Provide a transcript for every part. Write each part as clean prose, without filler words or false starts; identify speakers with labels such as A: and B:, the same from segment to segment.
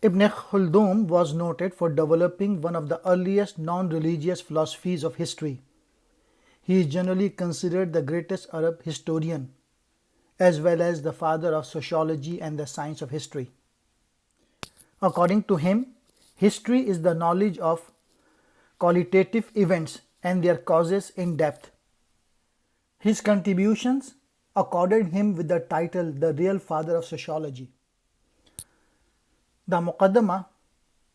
A: Ibn Khaldun was noted for developing one of the earliest non-religious philosophies of history. He is generally considered the greatest Arab historian, as well as the father of sociology and the science of history. According to him, history is the knowledge of qualitative events and their causes in depth. His contributions accorded him with the title the real father of sociology. The Muqaddamah,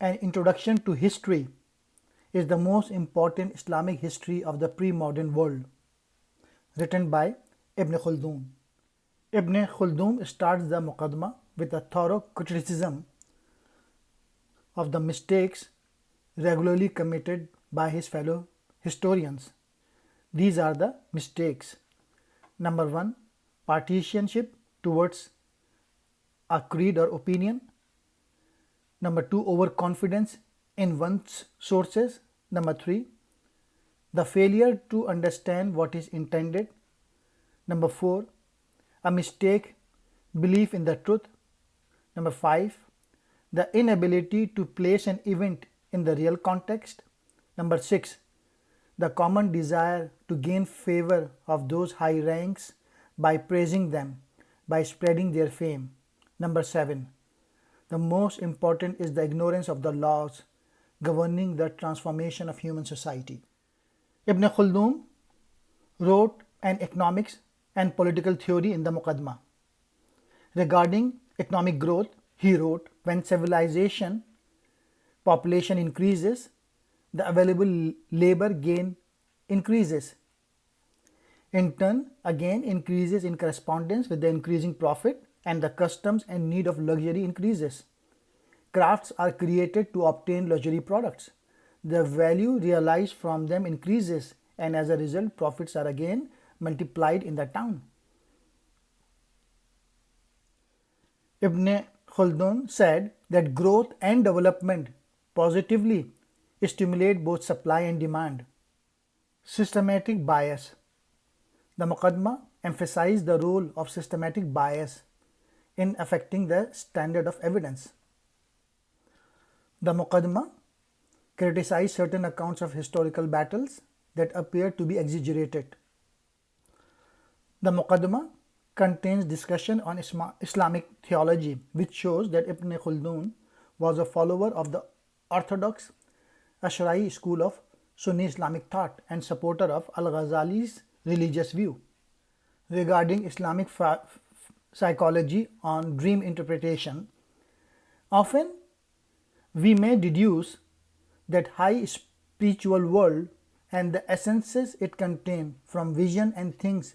A: an introduction to history, is the most important Islamic history of the pre-modern world, written by Ibn Khaldun. Ibn Khaldun starts the Muqaddamah with a thorough criticism of the mistakes regularly committed by his fellow historians. These are the mistakes. Number one, partisanship towards a creed or opinion. Number two, overconfidence in one's sources. Number three, the failure to understand what is intended. Number four, a mistake belief in the truth. Number five, the inability to place an event in the real context. Number six, the common desire to gain favor of those high ranks by praising them, by spreading their fame. Number seven, the most important is the ignorance of the laws governing the transformation of human society. Ibn Khaldun wrote an economics and political theory in the Muqaddimah. Regarding economic growth, he wrote, when civilization population increases, the available labor gain increases. In turn, again increases in correspondence with the increasing profit, and the customs and need of luxury increases. Crafts are created to obtain luxury products. The value realized from them increases, and as a result, profits are again multiplied in the town. Ibn Khaldun said that growth and development positively stimulate both supply and demand. Systematic bias. The Muqaddimah emphasized the role of systematic bias in affecting the standard of evidence. The Muqaddimah criticized certain accounts of historical battles that appear to be exaggerated. The Muqaddimah contains discussion on Islamic theology, which shows that Ibn Khaldun was a follower of the orthodox Ash'ari school of Sunni Islamic thought and supporter of Al-Ghazali's religious view. Regarding Islamic psychology on dream interpretation, often we may deduce that high spiritual world and the essences it contains from vision and things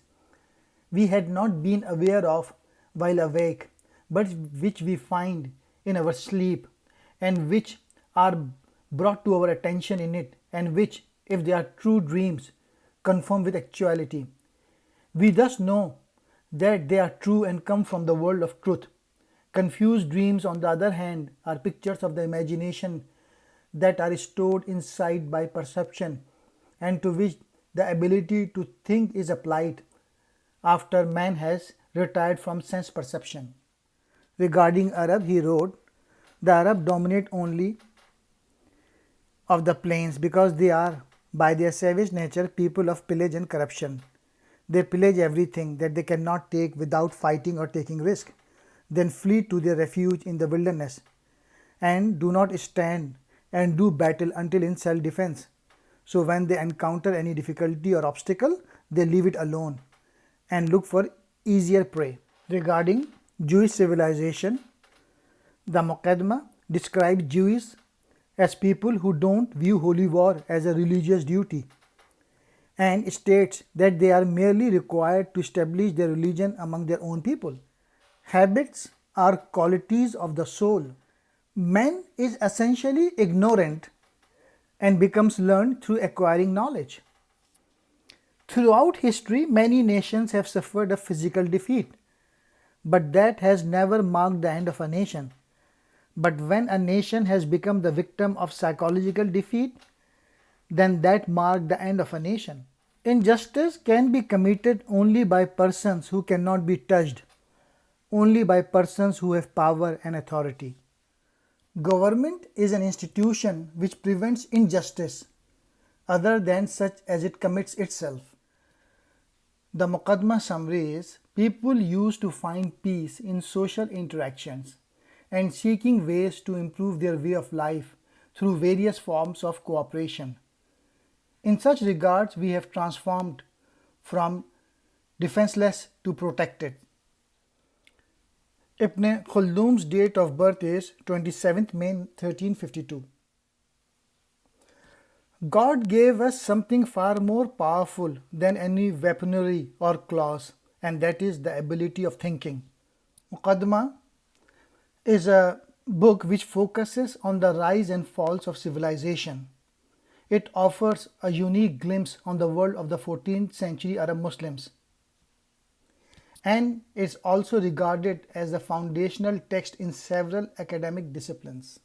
A: we had not been aware of while awake, but which we find in our sleep, and which are brought to our attention in it, and which, if they are true dreams, conform with actuality. We thus know that they are true and come from the world of truth. Confused dreams, on the other hand, are pictures of the imagination that are stored inside by perception, and to which the ability to think is applied after man has retired from sense perception. Regarding Arab, he wrote, the Arab dominate only of the plains because they are, by their savage nature, people of pillage and corruption. They pillage everything that they cannot take without fighting or taking risk, then flee to their refuge in the wilderness, and do not stand and do battle until in self-defense. So when they encounter any difficulty or obstacle, they leave it alone and look for easier prey. Regarding Jewish civilization, the Muqaddimah describes Jews as people who don't view holy war as a religious duty, and states that they are merely required to establish their religion among their own people. Habits are qualities of the soul. Man is essentially ignorant and becomes learned through acquiring knowledge. Throughout history, many nations have suffered a physical defeat, but that has never marked the end of a nation. But when a nation has become the victim of psychological defeat, then that marked the end of a nation. Injustice can be committed only by persons who cannot be touched, only by persons who have power and authority. Government is an institution which prevents injustice other than such as it commits itself. The Muqaddimah summary is people used to find peace in social interactions and seeking ways to improve their way of life through various forms of cooperation. In such regards, we have transformed from defenseless to protected. Ibn Khaldun's date of birth is 27th May 1352. God gave us something far more powerful than any weaponry or claws, and that is the ability of thinking. Muqaddimah is a book which focuses on the rise and falls of civilization. It offers a unique glimpse on the world of the 14th century Arab Muslims, and is also regarded as the foundational text in several academic disciplines.